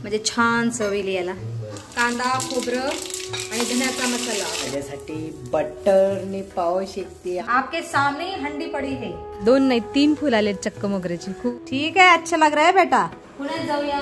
म्हणजे छान चव येईल याला। कांदा, खोबरं आणि धन्याचा मसाला, त्याच्यासाठी बटर ने पाव शेकते। आपके सामने हंडी पड़ी है। 2 नाही 3 फुल आले चक्क मोगऱ्याची। खूप ठीक आहे, अच्छा लग रहा है बेटा। पुण्यात जाऊया,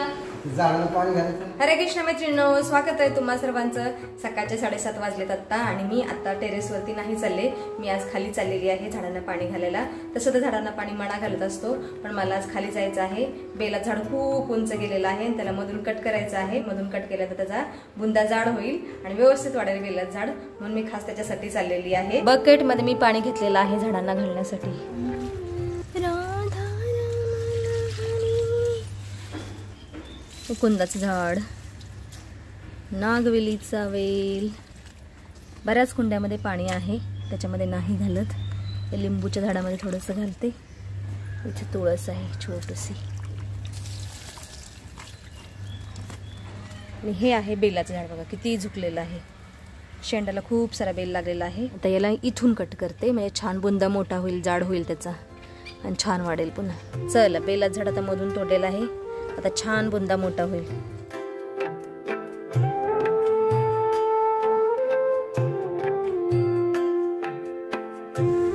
झाडाला पाणी घालायचं। हरे कृष्ण मैत्रिणींनो, स्वागत आहे तुम्हा सर्वांचं। सकाळचे 7:30 वाजलेत आता आणि मी आता टेरेसवरती नाही चालले, मी आज खाली चाललेली आहे झाडांना पाणी घालायला। तसं तर झाडांना पाणी मळा घालत असतो, पण मला आज खाली जायचं आहे। बेला झाड खूप उंच गेलेलं आहे आणि त्याला मधून कट करायचं आहे। मधून कट केलं तर त्याचा बुंदा जाड होईल आणि व्यवस्थित वाढेल बेलाचं झाड, म्हणून मी खास त्याच्यासाठी चाललेली आहे। बकेट मध्ये मी पाणी घेतलेलं आहे झाडांना घालण्यासाठी। कुंदाचं झाड, नागवेलीचा वेल, बऱ्याच कुंड्यामध्ये पाणी आहे, त्याच्यामध्ये नाही घालत। लिंबूच्या झाडामध्ये थोडंसं घालते। इथे तुळस आहे छोटीशी आणि हे आहे बेलाचं झाड। बघा किती झुकलेलं आहे, शेंडाला खूप सारा बेल लागलेला आहे। आता याला इथून कट करते, म्हणजे छान बुंदा मोठा होईल, जाड होईल त्याचा आणि छान वाढेल पुन्हा। चला, बेलाचं झाड आता मधून तोडलेलं आहे, आता छान बुंदा मोठा होईल।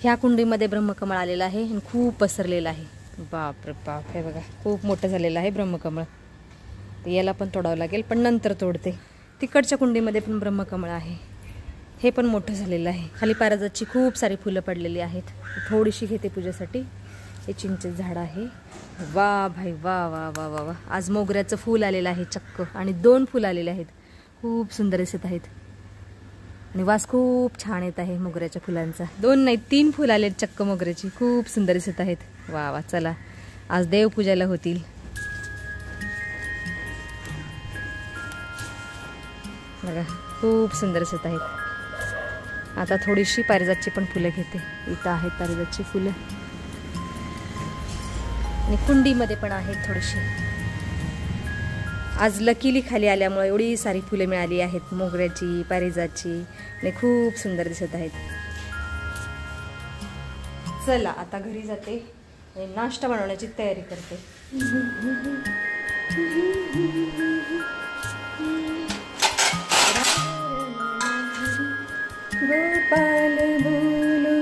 ह्या कुंडीमध्ये ब्रह्मकमळ आलेला आहे आणि खूप पसरलेला आहे। बाप रे बाप, हे बघा खूप मोठं झालेलं आहे ब्रह्मकमळ। याला पण तोडावं लागेल, पण नंतर तोडते। तिकडच्या कुंडीमध्ये पण ब्रह्मकमळ आहे, हे पण मोठं झालेलं आहे। खाली पारिजातची खूप सारी फुलं पडलेली आहेत, थोडीशी घेते पूजेसाठी। हे चिंचेचं झाड आहे। वा भाई वा वा वा वा वा, आज मोगऱ्याचं फूल आलेलं आहे चक्क आणि 2 फुलं आलेले आहेत, खूप सुंदर दिसत आहेत आणि वास खूप छान येत आहे मोगऱ्याच्या फुलांचा। 2 नाही 3 फुलं आले चक्क मोगऱ्याची, खूप सुंदर दिसत आहेत। वा वा, चला आज देवपूजाला होतील। बघा खूप सुंदर दिसत आहेत। आता थोडीशी पारिजातची पण फुलं घेते, इथं आहेत पारिजातची फुलं आणि कुंडीमध्ये पण आहेत थोडीशी। आज लकीली खाली आल्यामुळे एवढी सारी फुले मिळाली आहेत, मोगऱ्याची, पारिजातची आणि खूप सुंदर दिसत आहेत। चला आता घरी जाते आणि नाश्ता बनवण्याची तयारी करते। गोपाल बोलो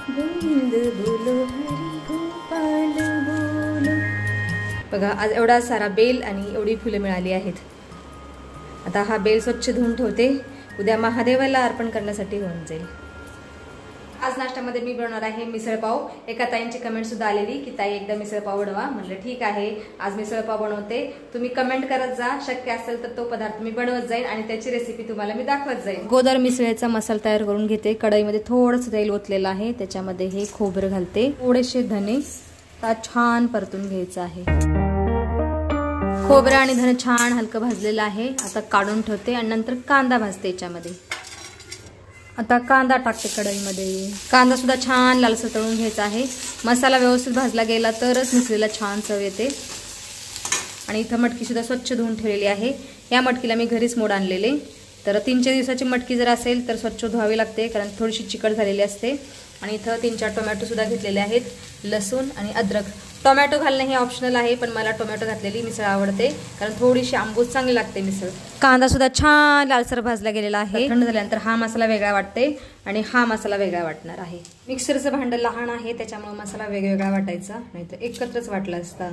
गोविंद बोलो हरी गोपाल बोलो। बघा आज एवढा सारा बेल आणि एवढी फुलं मिळाली आहेत। आता हा बेल स्वच्छ धुवून ठेवते, उद्या महादेवाला अर्पण करण्यासाठी होऊन जाईल। आज नाश्त्यामध्ये मी बनवणार आहे मिसळपाव। एका ताईंची कमेंट सुद्धा आलेली की ताई एकदा मिसळपाव बनवा, म्हटलं ठीक आहे आज मिसळपाव बनवते। तुम्ही कमेंट करत जा, शक्य असेल तर तो पदार्थ मी बनवत जाईल आणि त्याची रेसिपी तुम्हाला मी दाखवत जाईल। गोदर मिसळीचा मसाला तयार करून घेते। कढईमध्ये थोडंसं तेल ओतलेलं आहे, त्याच्यामध्ये हे खोबरं घालते, थोडेसे धने, छान परतून घ्यायचं आहे। खोबरं आणि धने छान हलकं भाजलेलं आहे, आता काढून ठेवते आणि नंतर कांदा भाजते याच्यामध्ये। आता कांदा टाकते कढईमध्ये, कांदा सुद्धा छान लालसर तळून घ्यायचा आहे। मसाला व्यवस्थित भाजला गेला तरच मिसळीला छान चव येते। आणि इथं मटकी सुद्धा स्वच्छ धुवून ठेवलेली आहे। या मटकीला मी घरीच मोड आणलेले, तर 3-4 दिवसाची मटकी जर असेल तर स्वच्छ धुवावी लागते, कारण थोडीशी चिकट झालेली असते। आणि इथं 3-4 टोमॅटो सुद्धा घेतलेले आहेत, लसूण आणि अद्रक। टोमॅटो घालणे हे ऑप्शनल आहे, पण मला टोमॅटो घातलेली मिसळ आवडते, कारण थोडीशी आंबूस चांगली लागते मिसळ। कांदा सुद्धा छान लालसर भाजला गेलेला आहे। थंड झाल्यानंतर हा मसाला वेगळा वाटते आणि हा मसाला वेगळा वाटणार आहे। मिक्सरचं भांडं लहान आहे, त्याच्यामुळे मसाला वेगवेगळा वाटायचा, नाहीतर एकत्रच वाटला असता।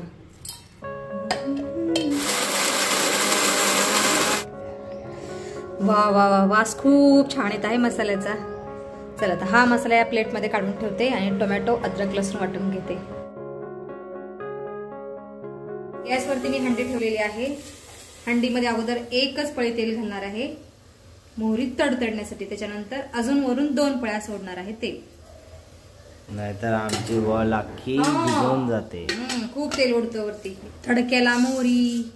वा वा वा, वास खूप छान येत आहे मसाल्याचा। चला आता हा मसाला या प्लेटमध्ये काढून ठेवते आणि टोमॅटो, अद्रक, लसूण वाटून घेते। गॅसवरती मी हंडी ठेवलेली आहे। हंडीमध्ये अगोदर एकच पळी तेल घालणार आहे मोहरी तडतडण्यासाठी, त्याच्यानंतर अजून वरून 2 पळ्या सोडणार आहे तेल, नाहीतर आमची वळ अख्खी भिजून जाते। खूप तेल उडतं वरती। तडक्याला मोहरी,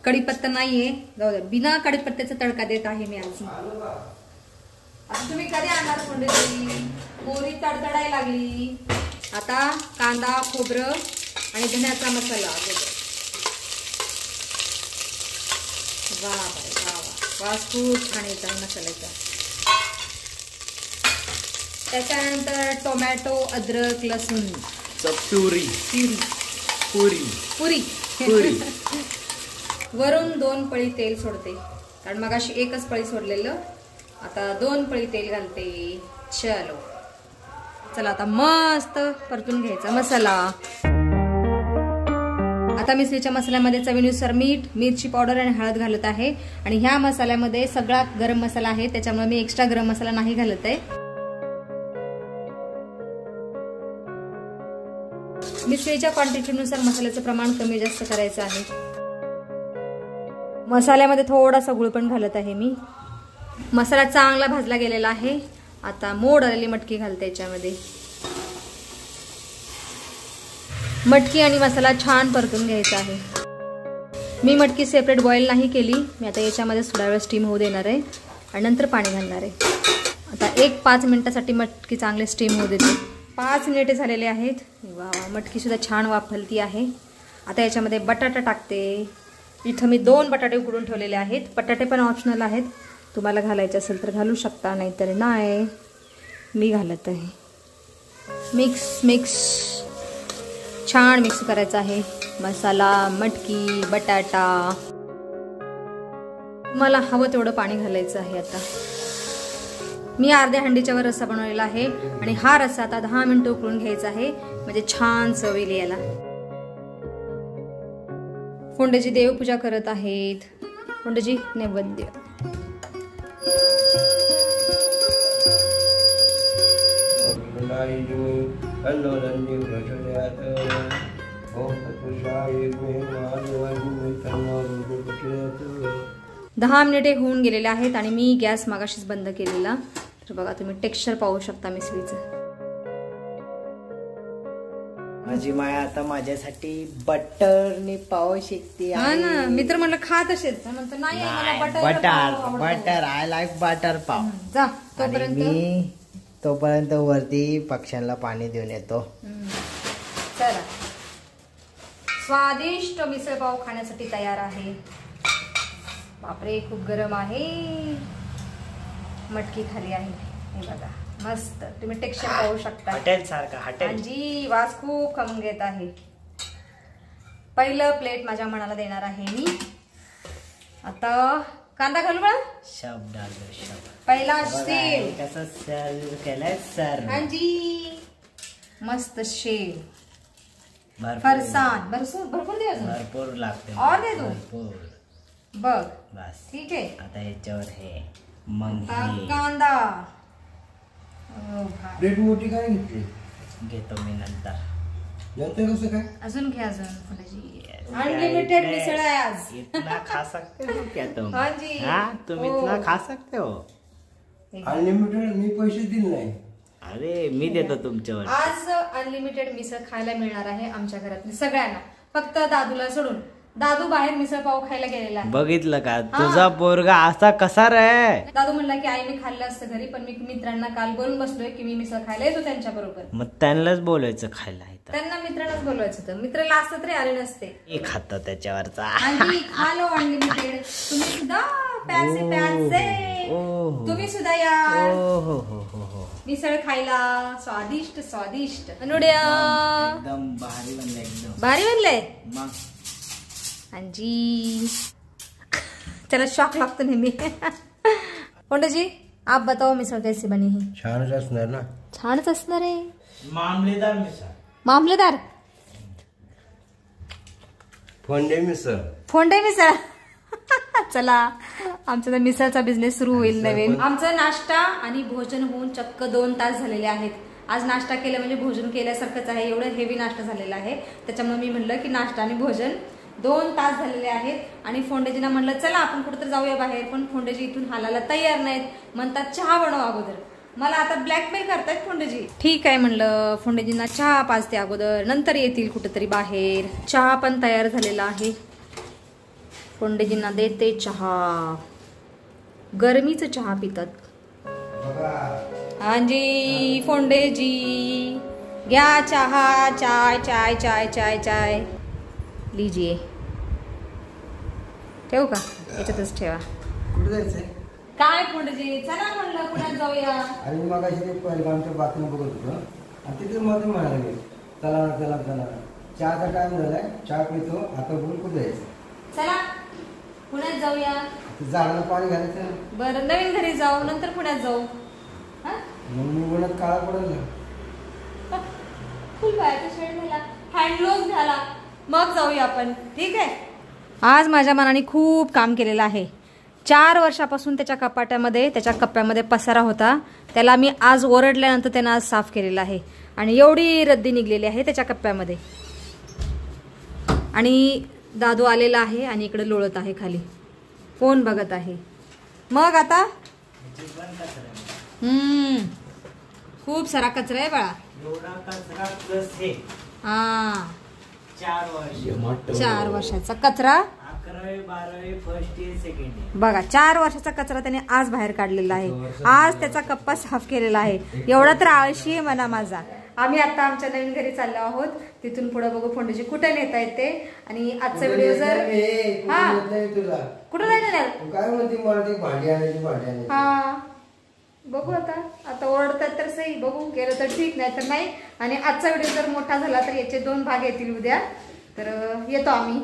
कढीपत्ता नाहीये, जाऊ दे, बिना कढीपत्त्याचा तडका देत आहे मी आज। आता तुम्ही कधी आणणार कोंडे? मोहरी तडतडायला लागली। आता कांदा, खोबरं आणि धन्याचा मसाला। वा वा वा, वास खूप छान येत आहे मसाल्याचा। त्याच्यानंतर टोमॅटो, अद्रक, लसूण, प्युरी पुरी पुरी पुरी पुरी वरून 2 पळी तेल सोडते, कारण मग अशी एकच पळी सोडलेलं, आता 2 पळी तेल घालते. चलो चला आता मस्त परतून घ्यायचा मसाला. आता मिसळीच्या मसाल्यामध्ये चवीनुसार मीठ, मिरची पावडर आणि हळद घालत आहे. आणि ह्या मसाल्यामध्ये सगळा गरम मसाला आहे, त्याच्यामुळे मी एक्स्ट्रा गरम मसाला नाही घालत आहे. मिसळीच्या क्वांटिटीनुसार मसाल्याचं प्रमाण कमी जास्त करायचं आहे. मसाल्यामध्ये थोडासा गुळ पण घालत आहे मी. मसाला चांगला भाजला गेलेला आहे. आता मोड आलेली मटकी घालते याच्यामध्ये. मटकी आणि मसाला छान परतून घ्यायचा आहे. मी मटकी सेपरेट बॉईल नाही केली, मी आता याच्यामध्ये थोडा वेळ स्टीम होऊ देणार आहे आणि नंतर पाणी घालणार आहे. आता 1-5 मिनिटासाठी मटकी चांगले स्टीम होऊ देते. 5 मिनिटे झालेले आहेत. वा, मटकी सुद्धा छान वाफलती आहे. आता याच्यामध्ये बटाटा टाकते. इथं मी 2 बटाटे उकडून ठेवलेले आहेत. बटाटे पण ऑप्शनल आहेत, तुम्हाला घालायचे असेल तर घालू शकता, नाहीतर नाही. मी घालत आहे. मिक्स छान मिक्स करायचं आहे. मसाला, मटकी, बटाटा. मला हवं तेवढं पाणी घालायचं आहे. आता मी अर्ध्या हंडीच्या वर रस्सा बनवलेला आहे आणि हा रस्सा आता 10 मिनिटं उकळून घ्यायचा आहे, म्हणजे छान चव येईल याला. फोंडेजी देवपूजा करत आहेत. फोंडेजी नैवेद्य. दहा मिनिटे होऊन गेलेले आहेत आणि मी गॅस मागाशीच बंद केलेला. तर बघा तुम्ही टेक्स्चर पाहू शकता मिसळीचं. माझी माया आता माझ्यासाठी बटरने पाव शिकते. हा ना, मी तर म्हणलं खात असेल, म्हणतो नाही बटर आय लाईक बटर पाव. जा तोपर्यंत वरती पक्ष्यांना पाणी देऊन येतो. चला, स्वादिष्ट मिसळ पाव खाण्यासाठी तयार आहे. बापरे, खूप गरम आहे. मटकी खाली आहे, हे बघा मस्त. तुम्ही टेक्स्चर पाहू शकता, हॉटेल सारखं. हॉटेल जी वास खूप खमंग येत आहे. पहिलं प्लेट माझ्या मनाला देणार आहे मी. आता कांदा घालू बा. शब्द पहिला शेव कसं सर्व केलंय सर. जी मस्त शेव, फरसाण भरपूर दे, अजून भरपूर लागते. और दे दो बघ. बस ठीक आहे. आता याच्यावर हे मग कांदा. प्लेट मोठी काय घेतली? घेतो मी नंतर. कसं काय अजून घ्या. अजून अनलिमिटेड मिसळ आहे आज. इतना खा सकते हो क्या तुम? हाँ जी. तुम इतना खा सकते हो. अनलिमिटेड मी पैसे दिले नाही. अरे मी देतो तुमच्यावर. आज अनलिमिटेड मिसळ खायला मिळणार आहे आमच्या घरातल्या सगळ्यांना, फक्त दादूला सोडून. दादू बाहेर मिसळ पाव खायला गेलेला आहे. बघितलं का तुझा पोरगा असा कसा रे? दादू म्हणला की आई मी खाल्लं असतं घरी, पण मी मित्रांना काल बोलून बसलोय की मी मिसळ खायला येतो त्यांच्या बरोबर. मग त्यांनाच बोलायचं खायला. त्यांना मित्रांनाच बोलवायचं होतं. मित्राला असतं तरी आले नसते. मी खातो त्याच्यावरचा. खालो अनलिमिटेड. तुम्ही सुद्धा प्यासे. तुम्ही सुद्धा या मिसळ खायला. स्वादिष्ट स्वादिष्ट. अनुड्या एकदम भारी बनलंय. एकदम भारी बनलंय. मग जी चला, शॉक लागतो नेहमी. पंडित जी आप बताओ मिसळ कैसी बनी है? छानच असणार ना. छानच असणार आहे. मामलेदार मिसळ. मामलेदार फोंडे मिसळ. फोंडे मिसळ. चला, आमचा तर मिसळचा बिझनेस सुरू होईल नवीन. आमचा नाश्ता आणि भोजन होऊन चक्क 2 तास झालेले आहेत. आज नाश्ता केलं म्हणजे भोजन केल्यासारखंच आहे. एवढं हेवी नाश्ता झालेला आहे, त्याच्यामुळे मी म्हणलं की नाश्ता आणि भोजन 2 तास झालेले आहेत. आणि फोंडेजींना म्हणलं चला आपण कुठेतरी जाऊया बाहेर, पण फोंडेजी इथून हालायला तयार नाहीत. म्हणतात चहा बनव अगोदर. मला आता ब्लॅकमेल करतायत फोंडेजी. ठीक आहे म्हणलं, फोंडेजींना चहा पाजते अगोदर, नंतर येतील कुठेतरी बाहेर. चहा पण तयार झालेला आहे. फोंडेजींना देते चहा. गरमीचं चहा पितात. हांजी फोंडेजी घ्या चहा. चाय चाय चाय चाय चाय लीजिए. ठेवू का? याच्यातच ठेवा. कुठे जायचंय? काय फोंडेजी चला म्हणलं पुण्यात जाऊया. आणि मग अशी आमच्या बातम्या बघत होतो आणि तिथे मध्ये म्हणाले चला चला चला. चहाचा टाइम झालाय, चहा पितो आता. बोल कुठे जायचं? चला पुण्यात जाऊया. झाडाला पाणी घालायचं. बरं नवीन घरी जाऊ नंतर पुण्यात जाऊ. हा मग मी उन्हात काळा पडेल ना. फुल बाहेरचा शेड घ्यायला, हँड ग्लोव्ह घ्यायला, मग जाऊया आपण. ठीक आहे. आज माझ्या मनाने खूप काम केलेलं आहे. 4 वर्षापासून त्याच्या कपाट्यामध्ये त्याच्या कप्प्यामध्ये पसारा होता. त्याला मी आज ओरडल्यानंतर त्यानं आज साफ केलेला आहे आणि एवढी रद्दी निघलेली आहे त्याच्या कप्प्यामध्ये. आणि दादू आलेला आहे आणि इकडे लोळत आहे खाली, फोन बघत आहे. मग आता खूप सारा कचरा आहे बाळा. एवढा कचरा प्लस हे हा 4 वर्षाचा कचरा. 11वी 12वी फर्स्ट इयर सेकंड इयर बघा 4 वर्षाचा कचरा त्याने आज बाहेर काढलेला आहे. आज त्याचा कप्पा साफ केलेला आहे. एवढा तर आळशी आहे म्हणा माझा. आम्ही आता आमच्या नवीन घरी चाललो आहोत. तिथून पुढे बघू फोंडूची कुठे नेता येते. आणि आजचा व्हिडिओ जर तुला कुठं नाही नेणार काय म्हणते मराठी भांडी आणायची. हा बघू आता ओरडतात तर सही, बघू गेलं तर ठीक, नाही तर नाही. आणि आजचा व्हिडिओ जर मोठा झाला तर याचे 2 भाग येतील उद्या. तर येतो आम्ही.